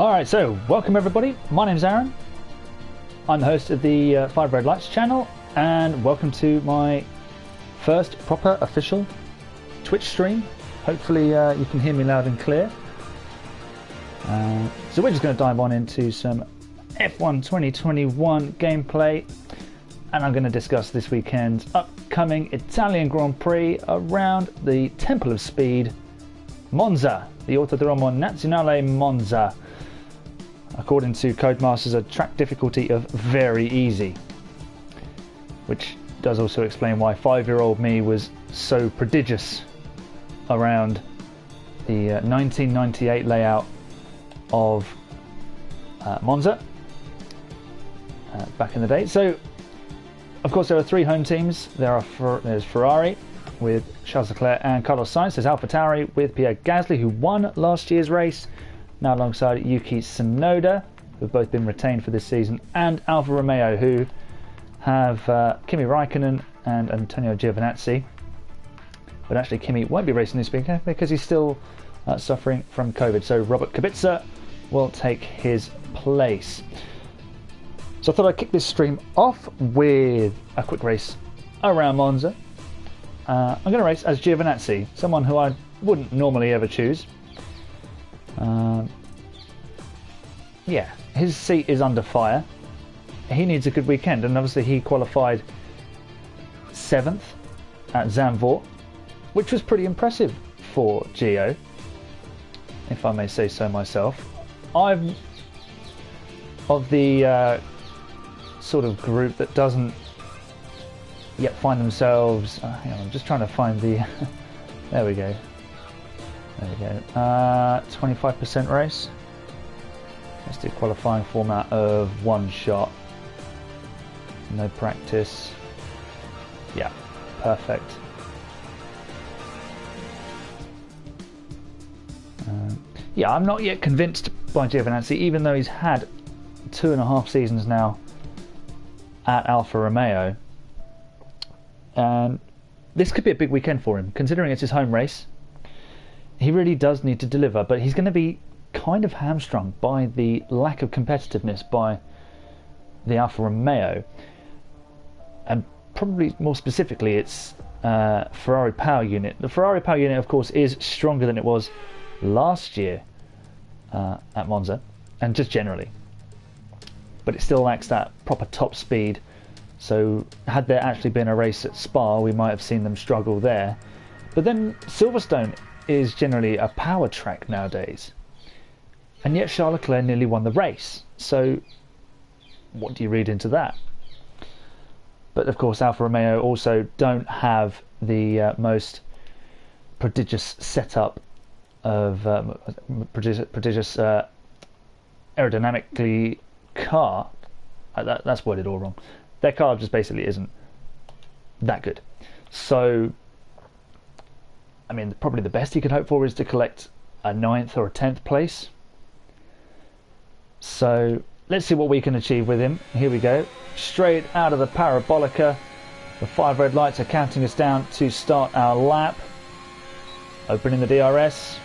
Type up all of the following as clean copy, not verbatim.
Alright, so welcome everybody. My name's Aaron. I'm the host of the 5 Red Lights channel, and welcome to my first proper official Twitch stream. Hopefully you can hear me loud and clear. So we're just going to dive on into some F1 2021 gameplay, and I'm going to discuss this weekend's upcoming Italian Grand Prix around the Temple of Speed, Monza, the Autodromo Nazionale Monza. According to Codemasters, a track difficulty of very easy, which does also explain why 5-year-old me was so prodigious around the 1998 layout of Monza back in the day. So, of course, there are 3 home teams. There's Ferrari with Charles Leclerc and Carlos Sainz. There's AlphaTauri with Pierre Gasly, who won last year's race, now alongside Yuki Tsunoda, who've both been retained for this season, and Alfa Romeo, who have Kimi Raikkonen and Antonio Giovinazzi. But actually Kimi won't be racing this weekend because he's still suffering from COVID, so Robert Kubica will take his place. So I thought I'd kick this stream off with a quick race around Monza. I'm going to race as Giovinazzi, someone who I wouldn't normally ever choose. Yeah, his seat is under fire. He needs a good weekend, and obviously he qualified 7th at Zandvoort, which was pretty impressive for Gio, if I may say so myself. I'm of the sort of group that doesn't yet find themselves. Hang on, I'm just trying to find the. There we go. There we go. 25% race. Let's do qualifying format of 1 shot. No practice. Yeah, perfect. Yeah, I'm not yet convinced by Giovinazzi, even though he's had 2.5 seasons now at Alfa Romeo. And this could be a big weekend for him, considering it's his home race. He really does need to deliver, but he's going to be kind of hamstrung by the lack of competitiveness by the Alfa Romeo, and probably more specifically its Ferrari power unit. The Ferrari power unit, of course, is stronger than it was last year at Monza, and just generally, but it still lacks that proper top speed. So had there actually been a race at Spa, we might have seen them struggle there. But then Silverstone is generally a power track nowadays, and yet Charles Leclerc nearly won the race. So what do you read into that? But of course Alfa Romeo also don't have the most prodigious setup of prodigious aerodynamically car. That's worded all wrong. Their car just basically isn't that good. So I mean, probably the best he could hope for is to collect a 9th or a 10th place. So let's see what we can achieve with him. Here we go, straight out of the Parabolica. The 5 red lights are counting us down to start our lap. Opening the DRS,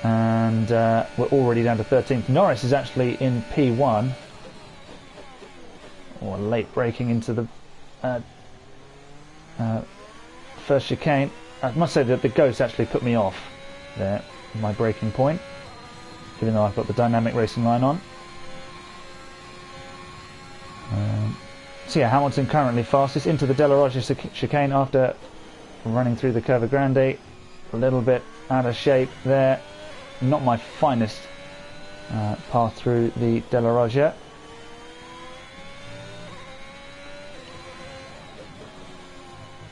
and we're already down to 13th. Norris is actually in P1, or late braking into the first chicane. I must say that the ghost actually put me off there, my braking point, even though I've got the dynamic racing line on. So yeah, Hamilton currently fastest into the Della Roggia chicane after running through the Curva Grande. A little bit out of shape there. Not my finest path through the Della Roggia.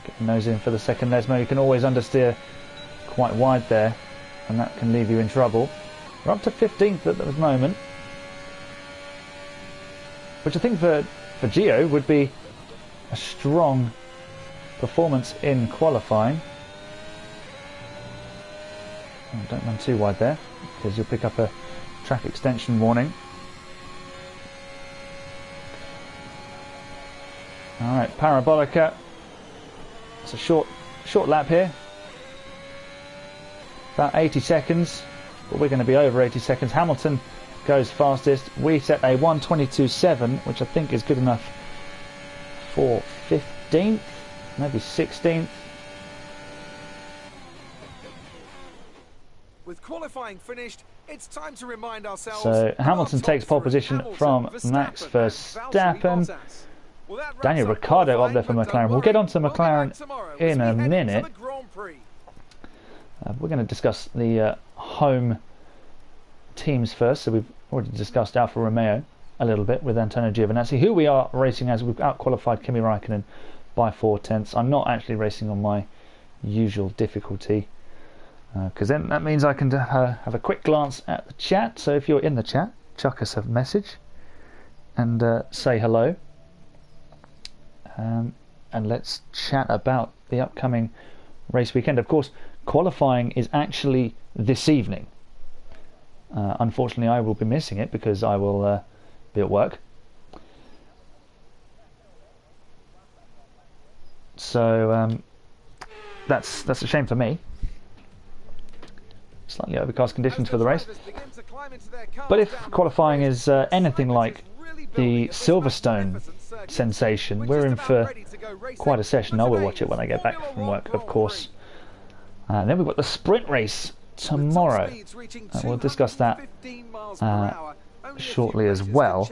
Get the nose in for the second Lesmo. You can always understeer quite wide there, and that can leave you in trouble. We're up to 15th at the moment, which I think for Gio would be a strong performance in qualifying. Oh, don't run too wide there, because you'll pick up a track extension warning. Alright, Parabolica. It's a short lap here. About 80 seconds. but we're going to be over 80 seconds. Hamilton goes fastest. We set a 1:22.7, which I think is good enough for 15th, maybe 16th. With qualifying finished, it's time to remind ourselves. So Hamilton takes pole position from Max Verstappen. Daniel Ricciardo up there for McLaren. We'll get on to McLaren in a minute. We're going to discuss the home teams first. So we've already discussed Alfa Romeo a little bit with Antonio Giovinazzi, who we are racing as. We've out-qualified Kimi Raikkonen by 4/10. I'm not actually racing on my usual difficulty, because then that means I can have a quick glance at the chat. So if you're in the chat, chuck us a message and say hello, and let's chat about the upcoming race weekend. Of course, qualifying is actually this evening. Unfortunately, I will be missing it because I will be at work. So that's a shame for me. Slightly overcast conditions for the race. But if qualifying is anything like the Silverstone sensation, we're in for quite a session. I will watch it when I get back from work, of course. And then we've got the sprint race tomorrow. We'll discuss that shortly as well.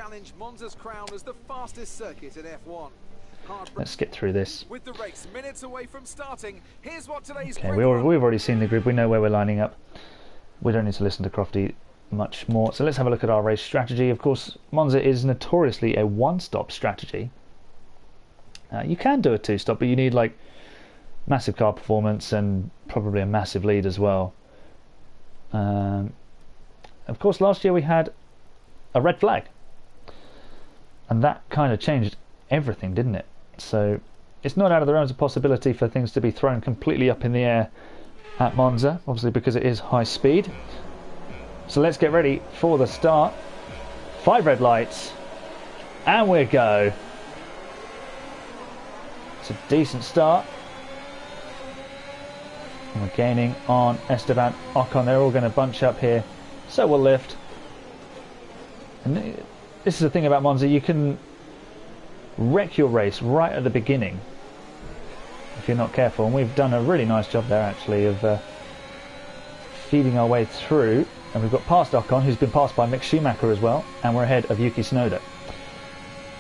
Let's get through this. Okay, we've already seen the grid. We know where we're lining up. We don't need to listen to Crofty much more. So let's have a look at our race strategy. Of course, Monza is notoriously a one-stop strategy. You can do a two-stop, but you need like massive car performance and probably a massive lead as well. Of course, last year we had a red flag, and that kind of changed everything, didn't it? So it's not out of the realms of possibility for things to be thrown completely up in the air at Monza, obviously because it is high speed. So let's get ready for the start. 5 red lights, and we go. It's a decent start. And we're gaining on Esteban Ocon. They're all going to bunch up here, so we'll lift. And this is the thing about Monza, you can wreck your race right at the beginning if you're not careful, and we've done a really nice job there actually of feeding our way through, and we've got past Ocon, who's been passed by Mick Schumacher as well, and we're ahead of Yuki Tsunoda.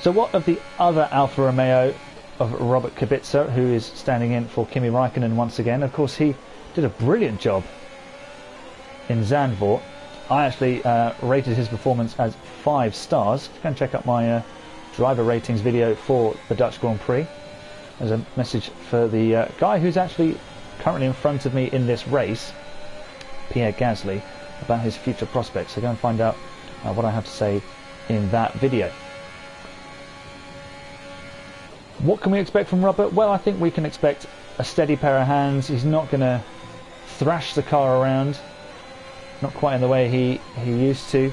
So what of the other Alfa Romeo of Robert Kubica, who is standing in for Kimi Raikkonen once again? Of course, he did a brilliant job in Zandvoort. I actually rated his performance as 5 stars. You can check out my driver ratings video for the Dutch Grand Prix. There's a message for the guy who's actually currently in front of me in this race, Pierre Gasly, about his future prospects. So go and find out what I have to say in that video. What can we expect from Robert? Well, I think we can expect a steady pair of hands. He's not going to thrash the car around, not quite in the way he used to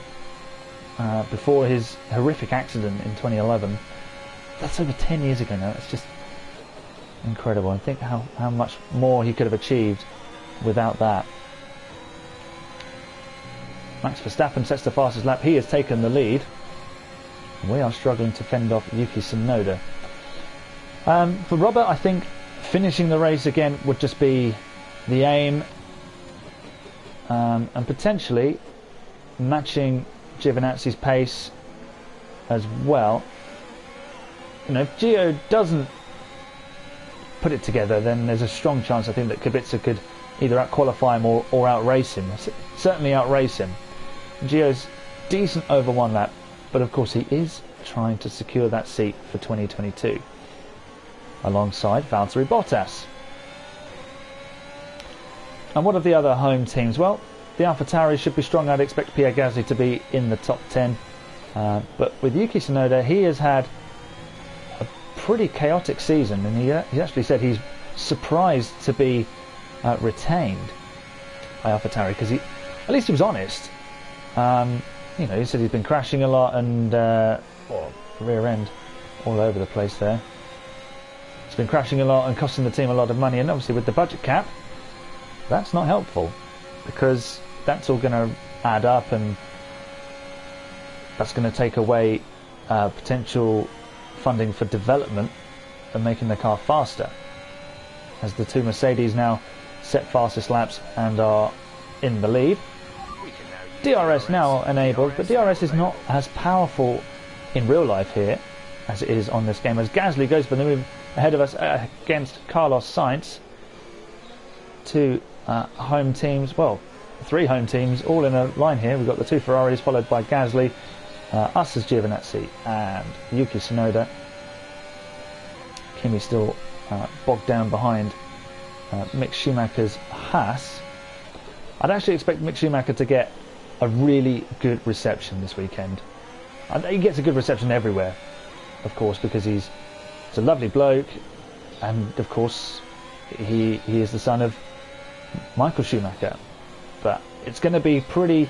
before his horrific accident in 2011. That's over 10 years ago now. It's just incredible. I think how much more he could have achieved without that. Max Verstappen sets the fastest lap. He has taken the lead. We are struggling to fend off Yuki Tsunoda. For Robert, I think finishing the race again would just be the aim, and potentially matching Giovinazzi's pace as well. You know, if Gio doesn't put it together, then there's a strong chance I think that Kubica could either out-qualify him or out-race him. Certainly out-race him. Gio's decent over one lap, but of course he is trying to secure that seat for 2022 alongside Valtteri Bottas. And what of the other home teams? Well, the AlphaTauri should be strong. I'd expect Pierre Gasly to be in the top 10, but with Yuki Tsunoda, he has had a pretty chaotic season, and he actually said he's surprised to be retained by AlphaTauri, because at least he was honest. You know, he said he's been crashing a lot and rear end all over the place there. He's been crashing a lot and costing the team a lot of money, and obviously with the budget cap, that's not helpful, because that's all going to add up, and that's going to take away potential funding for development and making the car faster, as the two Mercedes now set fastest laps and are in the lead. DRS now enabled, but DRS is not as powerful in real life here as it is on this game, as Gasly goes for the move ahead of us against Carlos Sainz. Two home teams, well, three home teams all in a line here. We've got the two Ferraris followed by Gasly, us as Giovinazzi and Yuki Tsunoda. Kimi still bogged down behind Mick Schumacher's Haas. I'd actually expect Mick Schumacher to get a really good reception this weekend. He gets a good reception everywhere, of course, because he's a lovely bloke, and of course he is the son of Michael Schumacher. But it's going to be pretty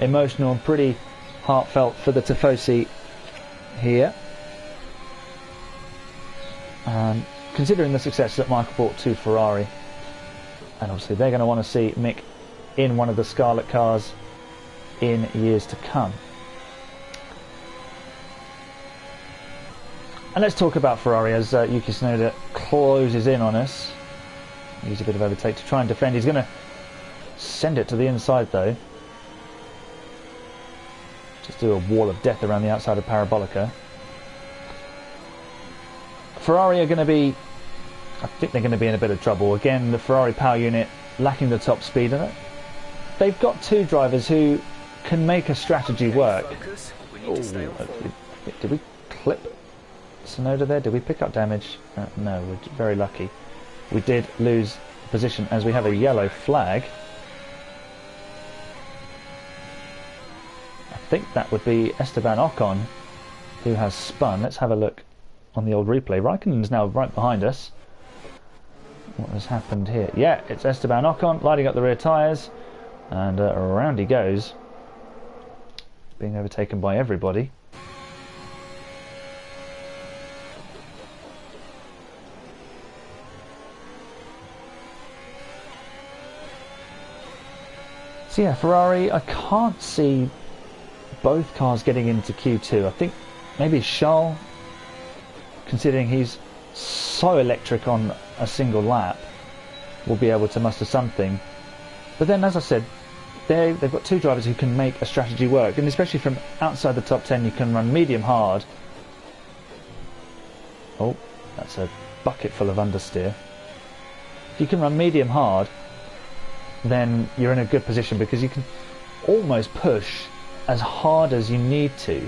emotional and pretty heartfelt for the Tifosi here. Considering the success that Michael brought to Ferrari, and obviously they're going to want to see Mick in one of the Scarlet cars in years to come. And let's talk about Ferrari as Yuki Tsunoda closes in on us. Use a bit of overtake to try and defend. He's going to send it to the inside though. Just do a wall of death around the outside of Parabolica. Ferrari are going to be, I think they're going to be in a bit of trouble. Again, the Ferrari power unit lacking the top speed in it. They've got two drivers who can make a strategy work. Ooh, did we clip Tsunoda there? Did we pick up damage? No, we're very lucky. We did lose position as we have a yellow flag. I think that would be Esteban Ocon who has spun. Let's have a look on the old replay. Raikkonen's now right behind us. What has happened here? Yeah, it's Esteban Ocon lighting up the rear tyres, and around he goes, being overtaken by everybody. So yeah, Ferrari, I can't see both cars getting into Q2. I think maybe Charles, considering he's so electric on a single lap, will be able to muster something. But then, as I said, they've got two drivers who can make a strategy work, and especially from outside the top 10 you can run medium hard. Oh, that's a bucket full of understeer. If you can run medium hard, then you're in a good position, because you can almost push as hard as you need to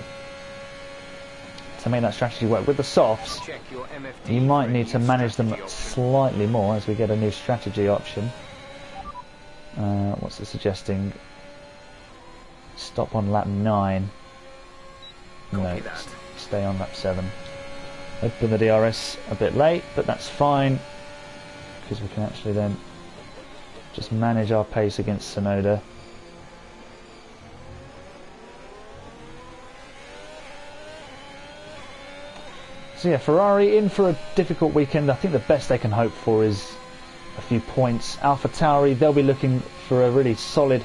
make that strategy work. With the softs, you might need to manage them slightly more as we get a new strategy option. What's it suggesting? Stop on lap 9. No, stay on lap 7. Open the DRS a bit late, but that's fine, because we can actually then just manage our pace against Tsunoda. So yeah, Ferrari in for a difficult weekend. I think the best they can hope for is a few points. AlphaTauri, they'll be looking for a really solid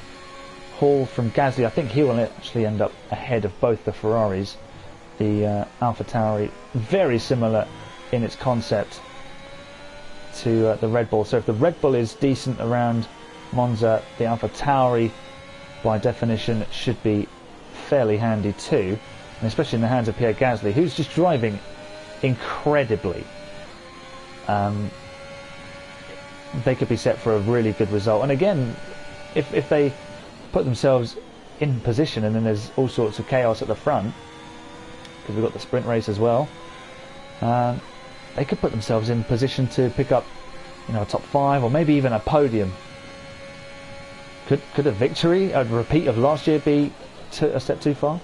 haul from Gasly. I think he will actually end up ahead of both the Ferraris. The AlphaTauri, very similar in its concept to the Red Bull. So if the Red Bull is decent around Monza, the AlphaTauri by definition should be fairly handy too, and especially in the hands of Pierre Gasly, who's just driving incredibly. They could be set for a really good result. And again, if they put themselves in position, and then there's all sorts of chaos at the front, because we've got the sprint race as well, they could put themselves in position to pick up, a top 5 or maybe even a podium. Could a victory, a repeat of last year, be a step too far?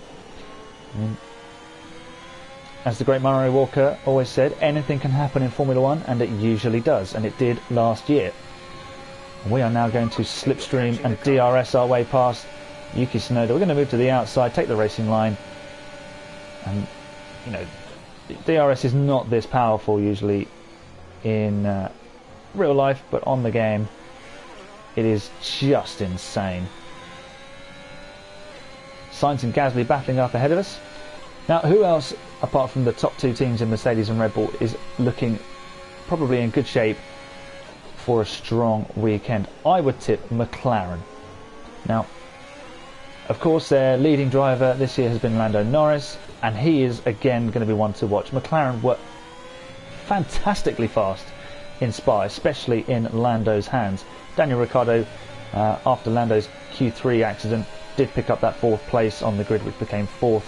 As the great Murray Walker always said, anything can happen in Formula 1, and it usually does, and it did last year. We are now going to slipstream and DRS our way past Yuki Tsunoda. We're going to move to the outside, take the racing line, and DRS is not this powerful usually in real life, but on the game it is just insane. Sainz and Gasly battling up ahead of us. Now, who else, apart from the top two teams in Mercedes and Red Bull, is looking probably in good shape for a strong weekend? I would tip McLaren. Now, of course, their leading driver this year has been Lando Norris, and he is again going to be one to watch. McLaren were fantastically fast in Spa, especially in Lando's hands. Daniel Ricciardo, after Lando's Q3 accident, did pick up that 4th place on the grid, which became 4th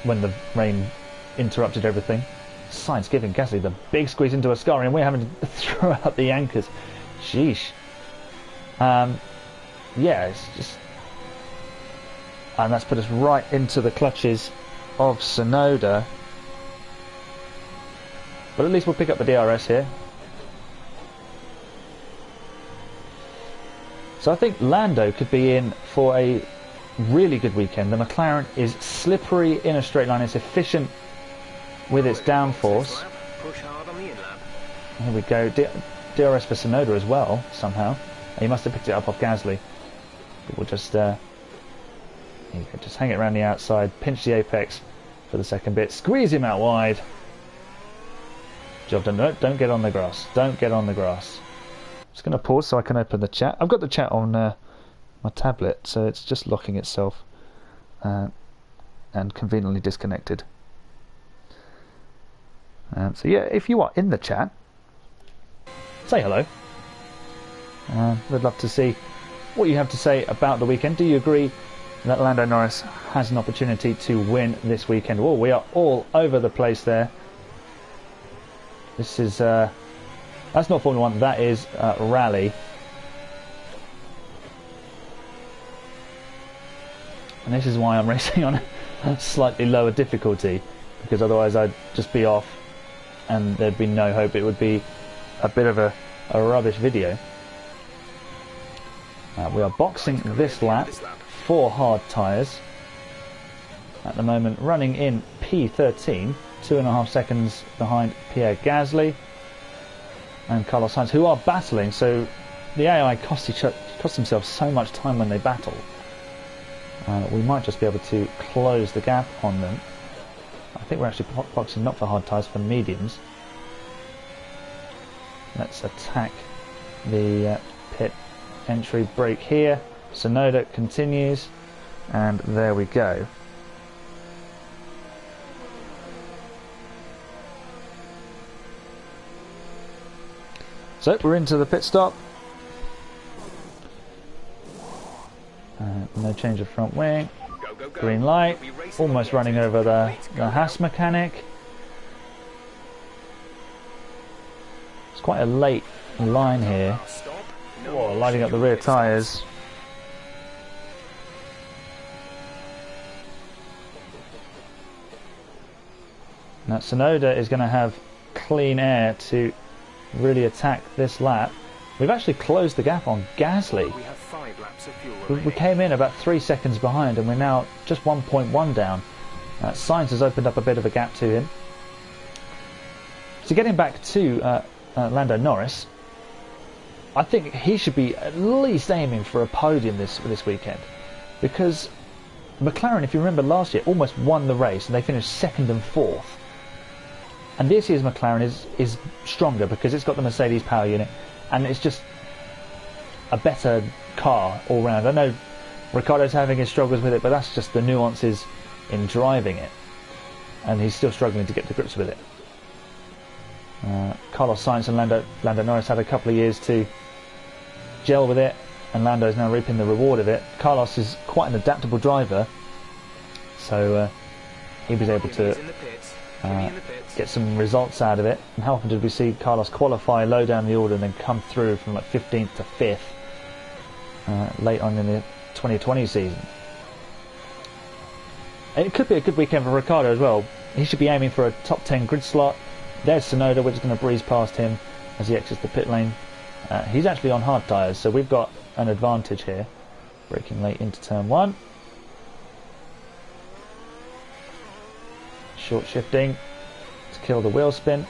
when the rain interrupted everything. Sainz giving Gasly the big squeeze into Ascari, and we're having to throw out the anchors. Sheesh. Yeah, it's just... And that's put us right into the clutches of Tsunoda. But at least we'll pick up the DRS here. So I think Lando could be in for a really good weekend. The McLaren is slippery in a straight line. It's efficient with its downforce. Here we go. DRS for Tsunoda as well, somehow. He must have picked it up off Gasly. But we'll just... you can just hang it around the outside, pinch the apex for the second bit, squeeze him out wide. Job done. No, don't get on the grass. Don't get on the grass. Just going to pause so I can open the chat. I've got the chat on my tablet, so it's just locking itself and conveniently disconnected. So yeah, if you are in the chat, say hello. We'd love to see what you have to say about the weekend. Do you agree that Lando Norris has an opportunity to win this weekend? Oh, we are all over the place there. This is that's not Formula 1, that is Rally. And this is why I'm racing on a slightly lower difficulty, because otherwise I'd just be off and there'd be no hope. It would be a bit of a rubbish video. We are boxing this lap for hard tyres. At the moment running in P13, 2.5 seconds behind Pierre Gasly and Carlos Sainz, who are battling. So the AI cost themselves so much time when they battle. We might just be able to close the gap on them. I think we're actually boxing not for hard tyres, for mediums. Let's attack the pit entry brake here. Tsunoda continues, and there we go. So we're into the pit stop. No change of front wing. Green light. Almost running over the Haas mechanic. It's quite a late line here. Whoa, lighting up the rear tyres. Now Tsunoda is going to have clean air to really attack this lap. We've actually closed the gap on Gasly. We have 5 laps of fuel We came in about 3 seconds behind, and we're now just 1.1 down. Sainz has opened up a bit of a gap to him. So getting back to Lando Norris, I think he should be at least aiming for a podium this weekend, because McLaren, if you remember last year, almost won the race and they finished 2nd and 4th. And this year's McLaren is stronger because it's got the Mercedes power unit, and it's just a better car all round. I know Ricciardo's having his struggles with it, but that's just the nuances in driving it, and he's still struggling to get to grips with it. Carlos Sainz and Lando Norris had a couple of years to gel with it, and Lando is now reaping the reward of it. Carlos is quite an adaptable driver, so he was able to get some results out of it. And how often did we see Carlos qualify low down the order and then come through from like 15th to 5th late on in the 2020 season? And it could be a good weekend for Ricciardo as well. He should be aiming for a top 10 grid slot. There's Tsunoda, we're just going to breeze past him as he exits the pit lane. He's actually on hard tyres, so we've got an advantage here. Braking late into turn 1. Short shifting to kill the wheel spin.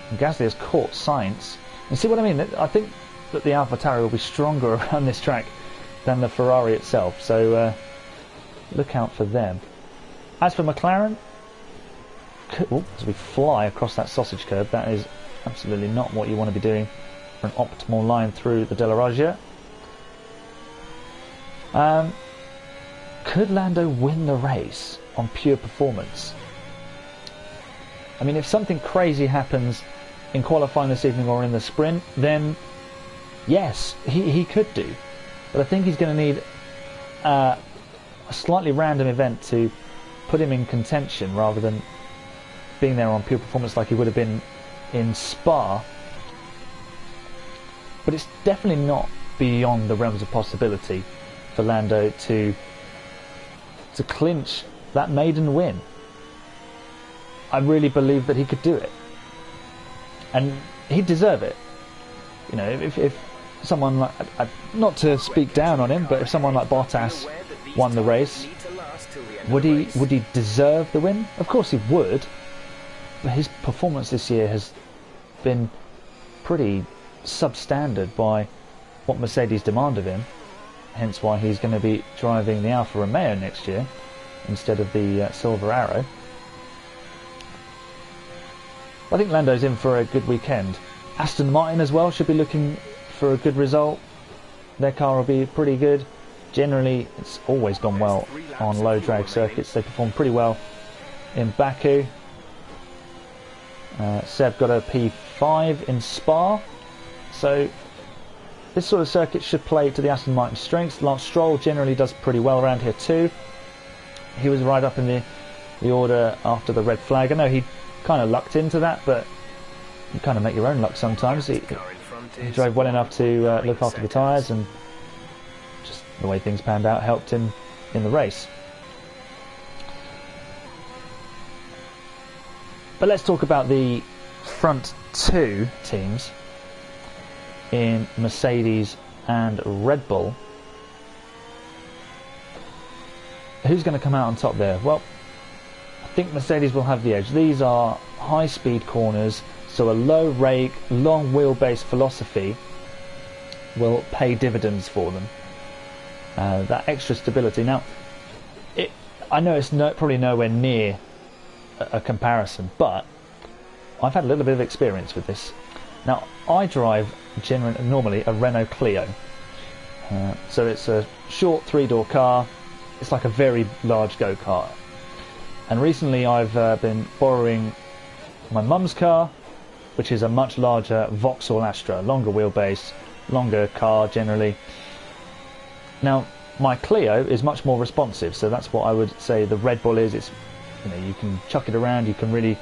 And Gasly has caught Sainz. And see what I mean? I think that the AlphaTauri will be stronger around this track than the Ferrari itself, so look out for them. As for McLaren, as we fly across that sausage curb, that is absolutely not what you want to be doing for an optimal line through the Della Roggia. Could Lando win the race on pure performance? I mean, if something crazy happens in qualifying this evening or in the sprint, then yes, he could do. But I think he's going to need a slightly random event to put him in contention rather than being there on pure performance like he would have been in Spa. But it's definitely not beyond the realms of possibility for Lando to clinch that maiden win. I really believe that he could do it, and he'd deserve it. You know, if someone like, not to speak down on him, but if someone like Bottas won the race, would he deserve the win? Of course he would, but his performance this year has been pretty substandard by what Mercedes demand of him, hence why he's going to be driving the Alfa Romeo next year instead of the Silver Arrow. I think Lando's in for a good weekend. Aston Martin as well should be looking for a good result. Their car will be pretty good. Generally, it's always gone well on low drag circuits. They performed pretty well in Baku. Seb got a P5 in Spa, so this sort of circuit should play to the Aston Martin strengths. Lance Stroll generally does pretty well around here too. He was right up in the order after the red flag. I know he kind of lucked into that, but you kind of make your own luck sometimes. He drove well enough to look after the tyres, and just the way things panned out helped him in the race. But let's talk about the front two teams in Mercedes and Red Bull. Who's going to come out on top there? Well, I think Mercedes will have the edge. These are high-speed corners, so a low rake, long wheelbase philosophy will pay dividends for them. That extra stability. Now, I know it's probably nowhere near a comparison, but I've had a little bit of experience with this. Now, I drive normally a Renault Clio, so it's a short three-door car. It's like a very large go-kart. And recently I've been borrowing my mum's car, which is a much larger Vauxhall Astra, longer wheelbase, longer car generally. Now, my Clio is much more responsive, so that's what I would say the Red Bull is. It's, you know, you can chuck it around, you can really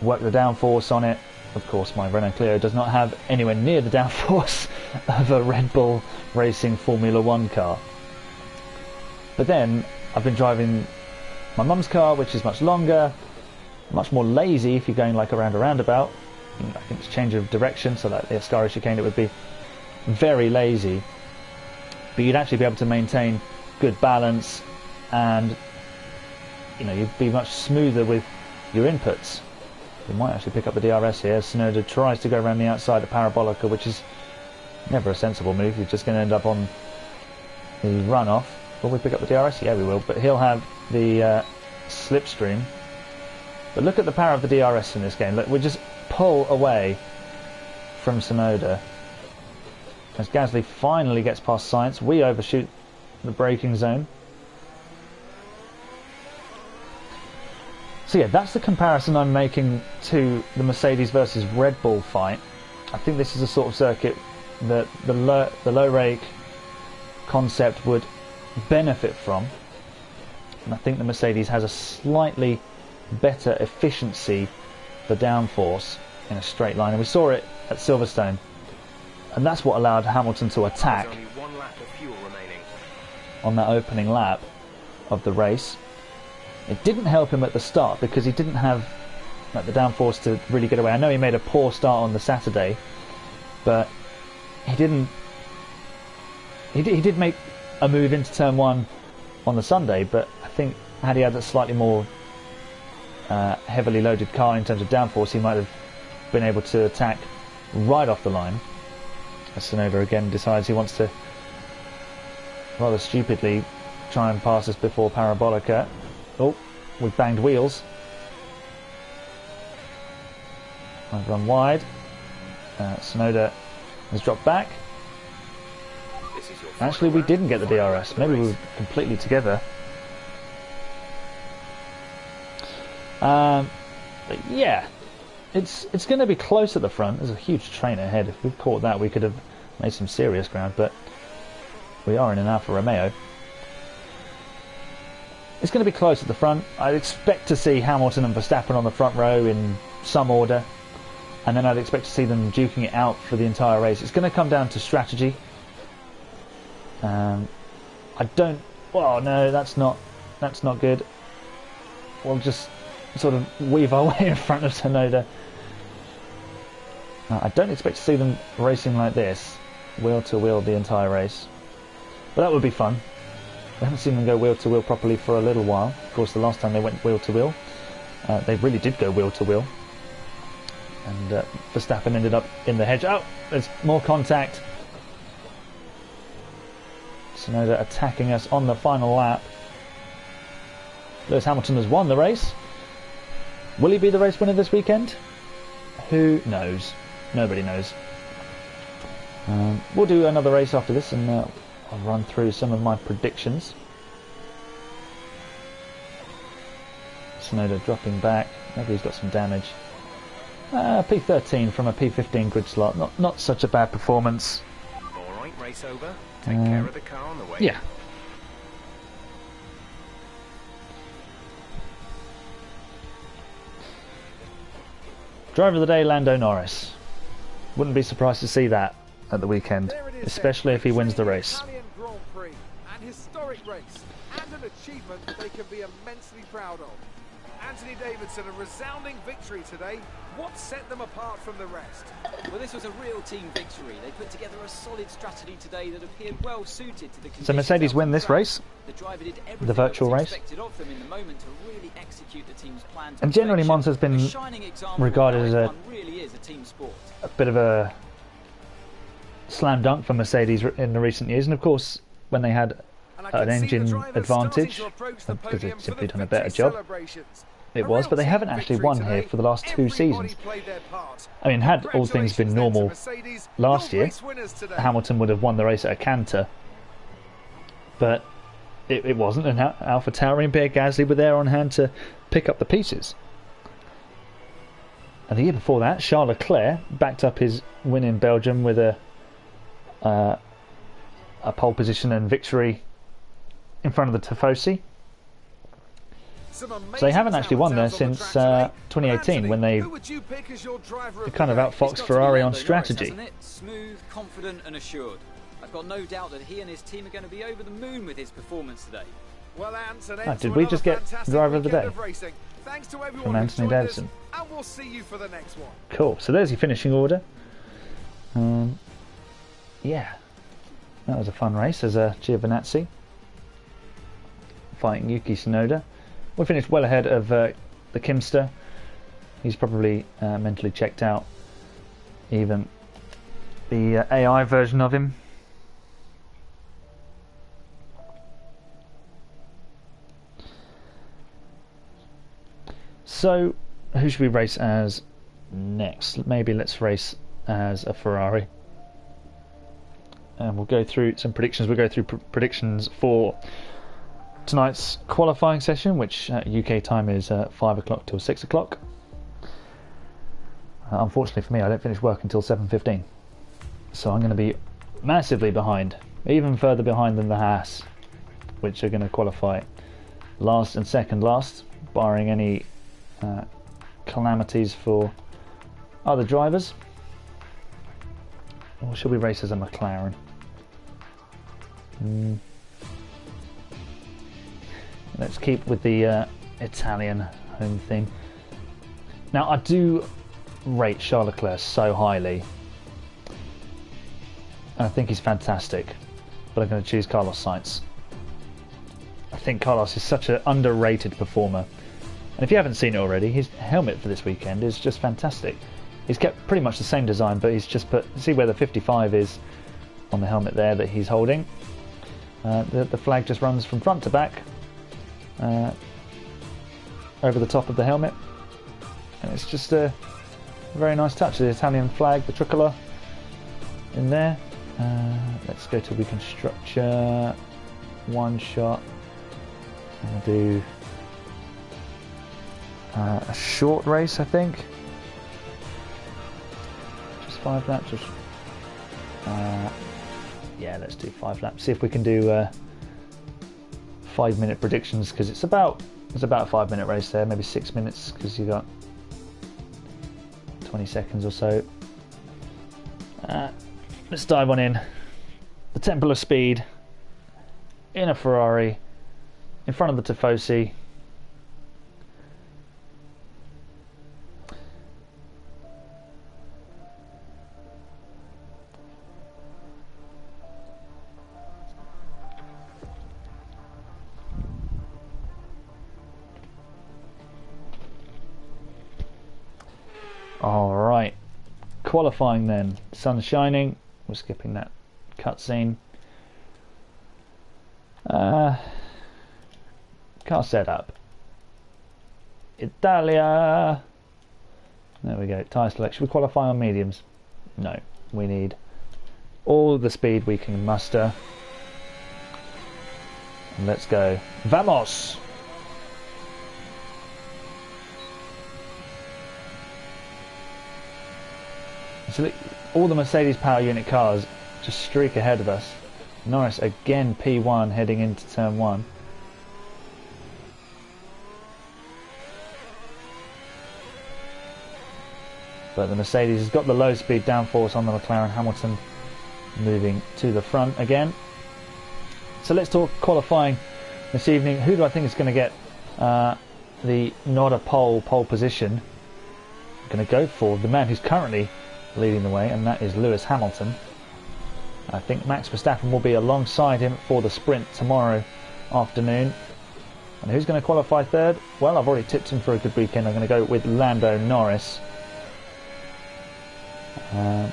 work the downforce on it. Of course, my Renault Clio does not have anywhere near the downforce of a Red Bull Racing Formula 1 car. But then I've been driving my mum's car, which is much longer, much more lazy if you're going like around a roundabout. I think it's change of direction, so that the Ascari chicane it would be very lazy. But you'd actually be able to maintain good balance, and you know, you'd be much smoother with your inputs. You might actually pick up the DRS here. Tsunoda tries to go around the outside of Parabolica, which is never a sensible move. You're just going to end up on the runoff. Will we pick up the DRS? Yeah, we will. But he'll have the slipstream. But look at the power of the DRS in this game. Look, we just pull away from Tsunoda. As Gasly finally gets past Sainz, we overshoot the braking zone. So yeah, that's the comparison I'm making to the Mercedes versus Red Bull fight. I think this is a sort of circuit that the low rake concept would benefit from, and I think the Mercedes has a slightly better efficiency for downforce in a straight line, and we saw it at Silverstone, and that's what allowed Hamilton to attack on that opening lap of the race. It didn't help him at the start because he didn't have the downforce to really get away. I know he made a poor start on the Saturday, but he didn't. He did make a move into turn one on the Sunday, but I think had he had a slightly more heavily loaded car in terms of downforce, he might have been able to attack right off the line. As Tsunoda again decides he wants to rather stupidly try and pass us before Parabolica. Oh, we've banged wheels. I've run wide. Tsunoda has dropped back. Actually, we didn't get the DRS. Maybe we were completely together. But yeah, it's going to be close at the front. There's a huge train ahead. If we'd caught that, we could have made some serious ground. But we are in an Alfa Romeo. It's going to be close at the front. I'd expect to see Hamilton and Verstappen on the front row in some order. And then I'd expect to see them duking it out for the entire race. It's going to come down to strategy. I don't... Well, no, that's not good. We'll just sort of weave our way in front of Tsunoda. I don't expect to see them racing like this, wheel to wheel the entire race. But that would be fun. We haven't seen them go wheel to wheel properly for a little while. Of course, the last time they went wheel to wheel, they really did go wheel to wheel. And Verstappen ended up in the hedge. Oh, there's more contact. Tsunoda attacking us on the final lap. Lewis Hamilton has won the race. Will he be the race winner this weekend? Who knows? Nobody knows. We'll do another race after this, and I'll run through some of my predictions. Tsunoda dropping back. Maybe he's got some damage. P13 from a P15 grid slot. Not such a bad performance. All right, race over. Take care of the car on the way. Yeah. Driver of the day, Lando Norris. Wouldn't be surprised to see that at the weekend, especially if he wins the race. Italian Grand Prix, an historic race, and an achievement they can be immensely proud of. Anthony Davidson, a resounding victory today. What set them apart from the rest? Well, this was a real team victory. They put together a solid strategy today that appeared well suited to the conditions. So Mercedes win this race, the driver did everything the virtual that was race. expected of them in the moment to really execute the team's plan. And generally Monza's been regarded as a team sport. A bit of a slam dunk for Mercedes in the recent years, and of course when they had an engine advantage because they've simply done a better job, it was, but they haven't actually won here for the last 2 seasons. I mean, had all things been normal last year, Hamilton would have won the race at a canter, but it wasn't, and AlphaTauri and Pierre Gasly were there on hand to pick up the pieces. And the year before that, Charles Leclerc backed up his win in Belgium with a pole position and victory in front of the Tifosi. So they haven't actually won there since 2018, when they kind of outfoxed Ferrari on strategy. Smooth, confident and assured. I've got no doubt that he and his team are going to be over the moon with his performance today. Well, did we just get driver of the day from Anthony Davidson? And we'll see you for the next one. Cool. So there's your finishing order. Yeah, that was a fun race as a Giovinazzi fighting Yuki Tsunoda. We finished well ahead of the Kimster. He's probably mentally checked out. Even the AI version of him. So, who should we race as next? Maybe let's race as a Ferrari. And we'll go through some predictions. We'll go through predictions for tonight's qualifying session, which UK time is 5 o'clock till 6 o'clock. Unfortunately for me, I don't finish work until 7:15. So I'm going to be massively behind, even further behind than the Haas, which are going to qualify last and second last, barring any calamities for other drivers. Or should we race as a McLaren? Let's keep with the Italian home theme. Now, I do rate Charles Leclerc so highly. And I think he's fantastic. But I'm going to choose Carlos Sainz. I think Carlos is such an underrated performer. And if you haven't seen it already, his helmet for this weekend is just fantastic. He's kept pretty much the same design, but he's just put... See where the 55 is on the helmet there that he's holding? The flag just runs from front to back over the top of the helmet, and it's just a very nice touch. The Italian flag, the tricolour in there. Let's go to weekend structure, one shot, and we'll do a short race, I think. Just 5 laps. Yeah, let's do 5 laps. See if we can do 5-minute predictions, because it's about a 5-minute race there, maybe 6 minutes, because you got 20 seconds or so. Let's dive on in. The Temple of Speed in a Ferrari in front of the Tifosi. All right, qualifying then. Sun shining. We're skipping that cutscene. Car setup. Italia. There we go. Tyre selection. We qualify on mediums. No, we need all the speed we can muster. And let's go. Vamos! So all the Mercedes power unit cars just streak ahead of us. Norris again P1 heading into turn 1. But the Mercedes has got the low speed downforce on the McLaren. Hamilton moving to the front again. So let's talk qualifying this evening. Who do I think is going to get the not a pole position? I'm going to go for the man who's currently leading the way, and that is Lewis Hamilton. I think Max Verstappen will be alongside him for the sprint tomorrow afternoon. And who's going to qualify third? Well, I've already tipped him for a good weekend. I'm going to go with Lando Norris. And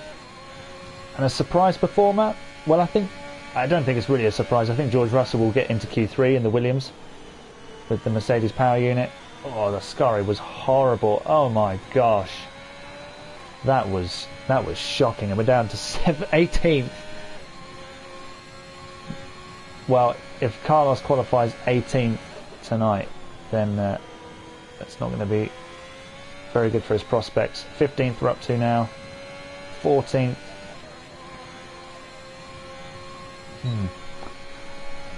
a surprise performer? Well, I don't think it's really a surprise. I think George Russell will get into Q3 in the Williams with the Mercedes power unit. Oh, the Scari was horrible. Oh my gosh. That was shocking, and we're down to 18th. Well, if Carlos qualifies 18th tonight, then that's not going to be very good for his prospects. 15th we're up to now. 14th.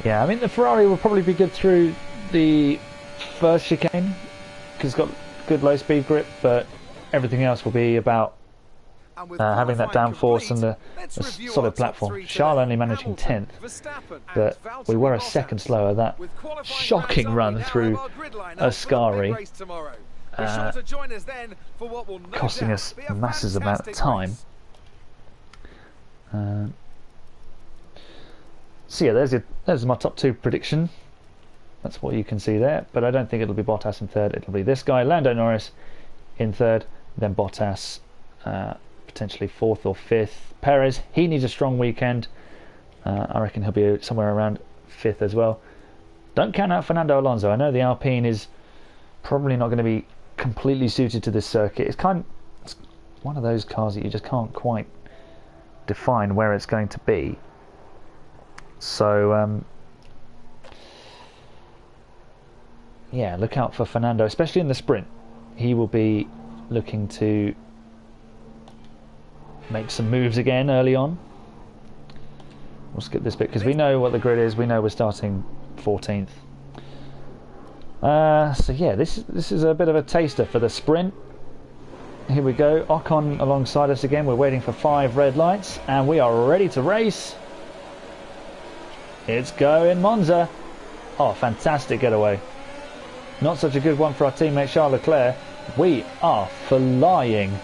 Yeah, I mean the Ferrari will probably be good through the first chicane because it's got good low speed grip, but everything else will be about having that downforce and the solid platform. Charles only managing 10th, but we were a second slower. That shocking run through Ascari, costing us a massive amount of time. So yeah, there's my top 2 prediction. That's what you can see there, but I don't think it'll be Bottas in third. It'll be this guy, Lando Norris, in third, then Bottas potentially 4th or 5th. Perez, he needs a strong weekend. I reckon he'll be somewhere around 5th as well. Don't count out Fernando Alonso. I know the Alpine is probably not going to be completely suited to this circuit. It's one of those cars that you just can't quite define where it's going to be. So yeah, look out for Fernando, especially in the sprint. He will be looking to make some moves again early on. We'll skip this bit because we know what the grid is. We know we're starting 14th. So yeah, this is a bit of a taster for the sprint. Here we go. Ocon alongside us again. We're waiting for 5 red lights and we are ready to race. It's go in Monza. Oh, fantastic getaway. Not such a good one for our teammate Charles Leclerc. We are flying.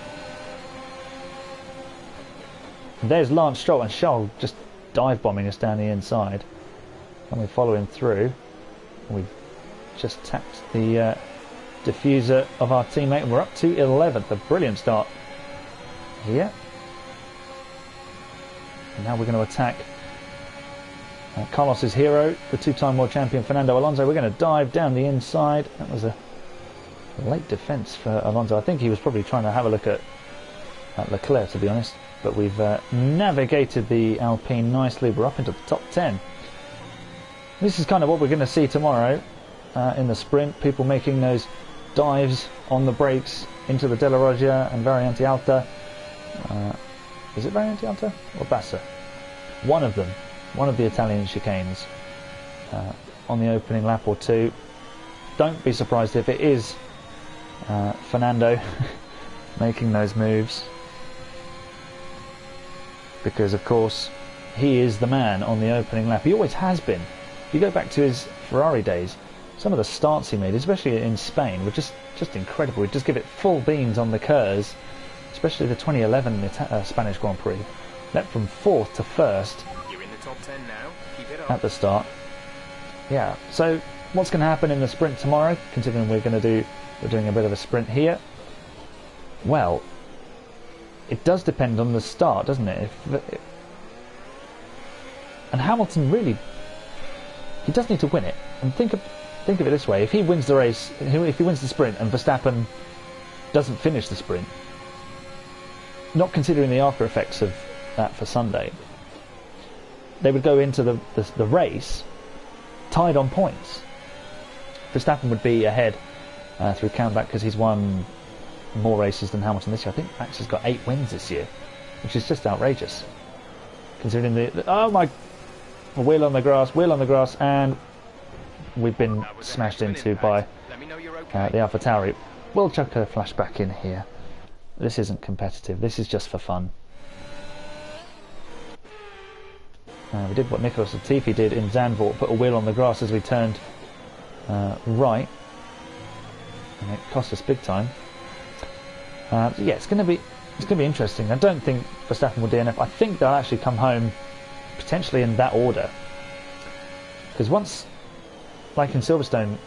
There's Lance Stroll and Charles just dive bombing us down the inside. And we follow him through. We just tapped the diffuser of our teammate and we're up to 11th. A brilliant start here. And now we're going to attack Carlos's hero, the two-time world champion Fernando Alonso. We're going to dive down the inside. That was a late defence for Alonso. I think he was probably trying to have a look at Leclerc, to be honest. But we've navigated the Alpine nicely. We're up into the top 10. This is kind of what we're going to see tomorrow in the sprint. People making those dives on the brakes into the Della Roggia and Variante Alta. Is it Variante Alta or Bassa? One of them. One of the Italian chicanes on the opening lap or two. Don't be surprised if it is Fernando making those moves, because of course he is the man on the opening lap. He always has been. If you go back to his Ferrari days, some of the starts he made, especially in Spain, were just incredible. He'd just give it full beans on the curves, especially the 2011 Spanish Grand Prix. Leapt from 4th to 1st. Top 10 now. Keep it up. At the start. Yeah, so what's going to happen in the sprint tomorrow, considering we're doing a bit of a sprint here? Well, it does depend on the start, doesn't it? And Hamilton really, he does need to win it. And think of it this way: if he wins the race, if he wins the sprint, and Verstappen doesn't finish the sprint, not considering the after effects of that for Sunday, they would go into the race tied on points. Verstappen would be ahead through countback because he's won more races than Hamilton this year. I think Max has got 8 wins this year, which is just outrageous. Considering oh my, wheel on the grass, and we've been smashed into by the AlphaTauri. We'll chuck a flashback in here. This isn't competitive. This is just for fun. We did what Nicholas Latifi did in Zandvoort, put a wheel on the grass as we turned right, and it cost us big time. So yeah, it's going to be interesting. I don't think Verstappen will DNF. I think they'll actually come home potentially in that order, because once, like in Silverstone,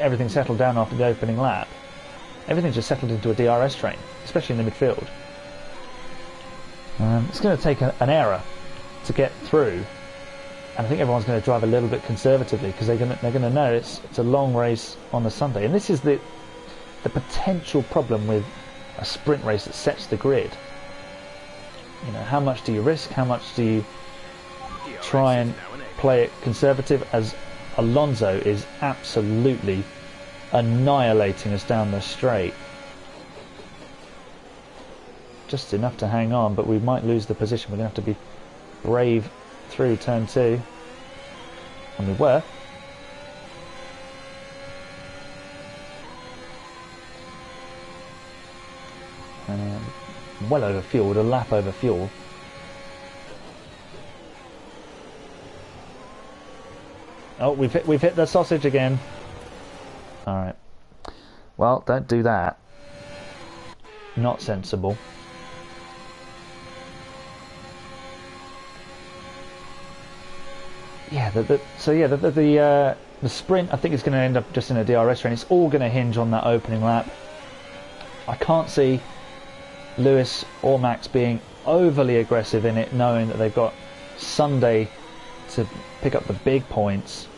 everything settled down after the opening lap, everything just settled into a DRS train, especially in the midfield. It's going to take an error to get through, and I think everyone's going to drive a little bit conservatively, because they're going to know it's a long race on the Sunday. And this is the potential problem with a sprint race that sets the grid. You know, how much do you risk? How much do you try and play it conservative? As Alonso is absolutely annihilating us down the straight. Just enough to hang on, but we might lose the position. We're going to have to be brave through turn 2, and we were. Well over fueled, a lap over fuel. Oh, we've hit the sausage again. All right. Well, don't do that. Not sensible. Yeah, the sprint, I think, is going to end up just in a DRS train. It's all going to hinge on that opening lap. I can't see Lewis or Max being overly aggressive in it, knowing that they've got Sunday to pick up the big points.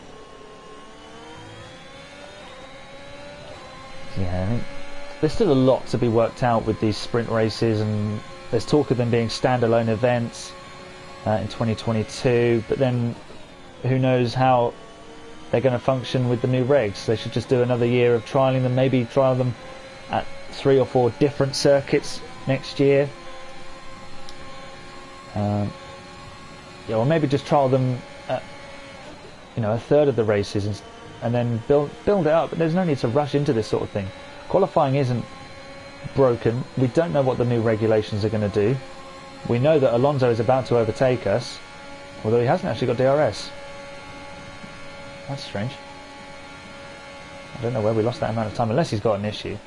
Yeah, I think there's still a lot to be worked out with these sprint races, and there's talk of them being standalone events in 2022, but then who knows how they're going to function with the new regs. They should just do another year of trialling them, maybe trial them at 3 or 4 different circuits next year. Yeah, or maybe just trial them at, a third of the races and then build it up. But there's no need to rush into this sort of thing. Qualifying isn't broken. We don't know what the new regulations are going to do. We know that Alonso is about to overtake us, although he hasn't actually got DRS. That's strange. I don't know where we lost that amount of time, unless he's got an issue.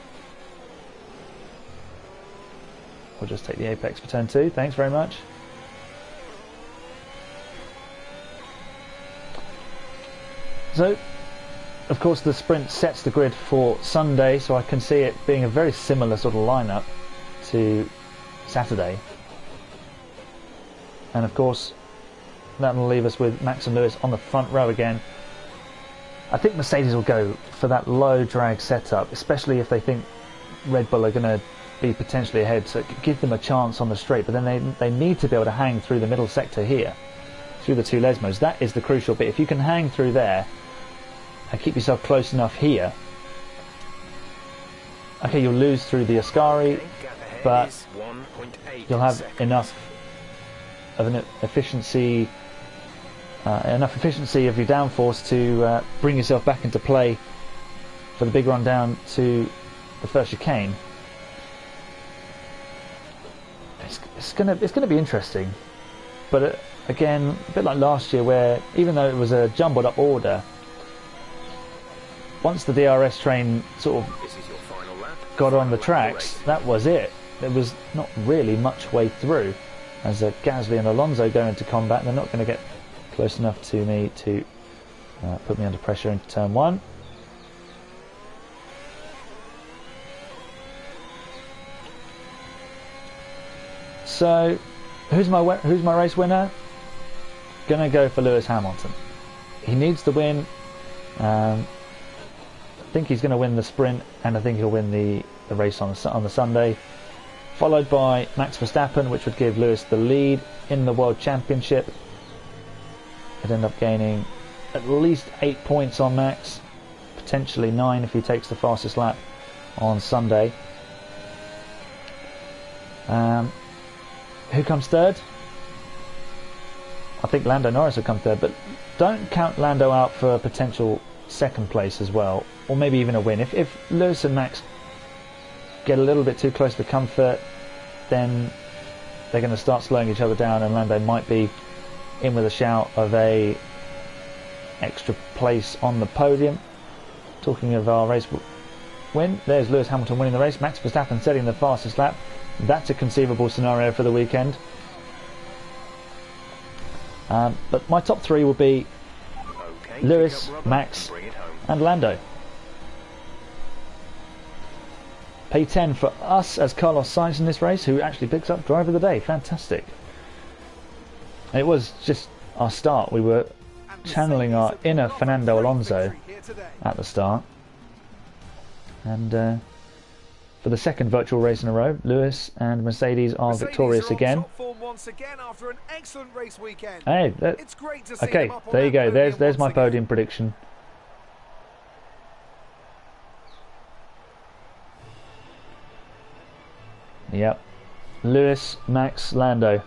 We'll just take the apex for turn 2. Thanks very much. So, of course, the sprint sets the grid for Sunday, so I can see it being a very similar sort of lineup to Saturday. And of course, that'll leave us with Max and Lewis on the front row again. I think Mercedes will go for that low drag setup, especially if they think Red Bull are going to be potentially ahead, so it could give them a chance on the straight, but then they need to be able to hang through the middle sector here, through the two Lesmos. That is the crucial bit. If you can hang through there and keep yourself close enough here, okay, you'll lose through the Ascari, but you'll have enough of an efficiency of your downforce to bring yourself back into play for the big run down to the first chicane. It's gonna be interesting, but again, a bit like last year, where even though it was a jumbled up order, once the DRS train sort of got on the tracks, that was it. There was not really much way through. As Gasly and Alonso go into combat, they're not going to get close enough to me to put me under pressure into turn one. So, who's my race winner? Gonna go for Lewis Hamilton. He needs to win. I think he's going to win the sprint, and I think he'll win the race on the Sunday. Followed by Max Verstappen, which would give Lewis the lead in the World Championship. He'd end up gaining at least 8 points on Max, potentially 9 if he takes the fastest lap on Sunday. Who comes third? I think Lando Norris will come third, but don't count Lando out for a potential second place as well, or maybe even a win. If Lewis and Max get a little bit too close for comfort, then they're going to start slowing each other down, and Lando might be in with a shout of a extra place on the podium. Talking of our race win, there's Lewis Hamilton winning the race, Max Verstappen setting the fastest lap. That's a conceivable scenario for the weekend. But my top three will be Lewis, Max and Lando. P10 for us as Carlos Sainz in this race, who actually picks up driver of the day. Fantastic. It was just our start. We were channeling our inner Fernando Alonso at the start. And for the second virtual race in a row, Lewis and Mercedes are victorious again. After an excellent race weekend. Hey, it's great to see okay, them up on there you that go. podium There's my once again. podium prediction. Yep. Lewis, Max, Lando.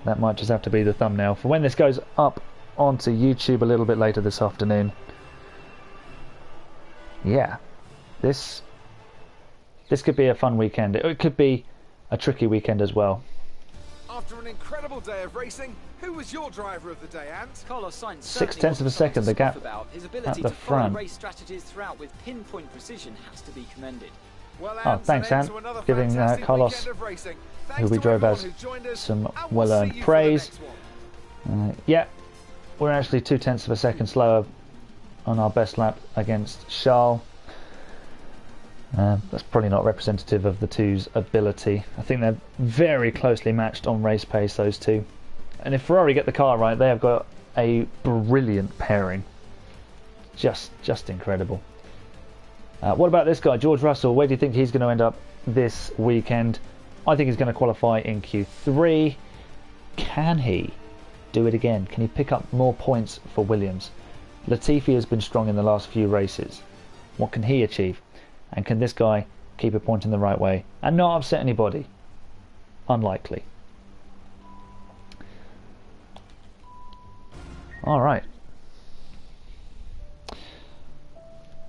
That might just have to be the thumbnail for when this goes up onto YouTube a little bit later this afternoon. Yeah. This could be a fun weekend. It could be a tricky weekend as well. After an incredible day of racing, who was your driver of the day, Ant? Carlos Sainz 6/10 of a second, the gap His at ability the to follow front. race strategies throughout with pinpoint precision has to be commended. Well, Oh, thanks, Ant. Giving Carlos, who we drove as, some well-earned praise. Yeah, we're actually 0.2 of a second slower on our best lap against Charles. That's probably not representative of the two's ability. I think they're very closely matched on race pace, those two. And if Ferrari get the car right, they have got a brilliant pairing. Just incredible. What about this guy, George Russell? Where do you think he's going to end up this weekend? I think he's going to qualify in Q3. Can he do it again? Can he pick up more points for Williams? Latifi has been strong in the last few races. What can he achieve? And can this guy keep it pointing the right way and not upset anybody? Unlikely. Alright.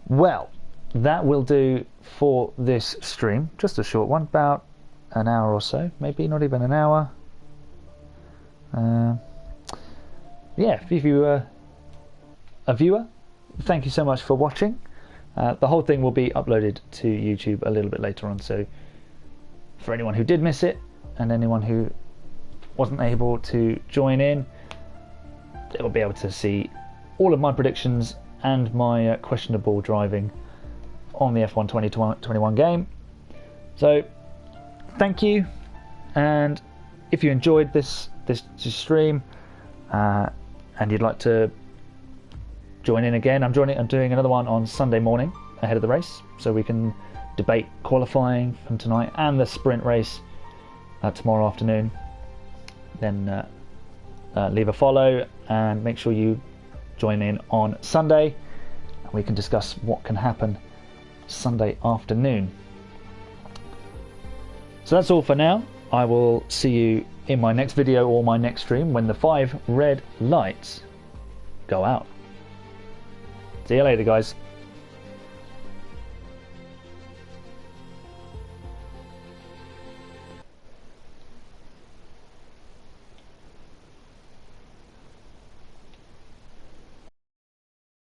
Well, that will do for this stream. Just a short one, about an hour or so, maybe not even an hour. Yeah, if you were a viewer, thank you so much for watching. The whole thing will be uploaded to YouTube a little bit later on, so for anyone who did miss it and anyone who wasn't able to join in, they will be able to see all of my predictions and my questionable driving on the F1 2021 game. So thank you, and if you enjoyed this stream, and you'd like to join in again, I'm doing another one on Sunday morning ahead of the race, so we can debate qualifying from tonight and the sprint race tomorrow afternoon. Then leave a follow and make sure you join in on Sunday, and we can discuss what can happen Sunday afternoon. So that's all for now. I will see you in my next video or my next stream when the 5 red lights go out. See you later, guys.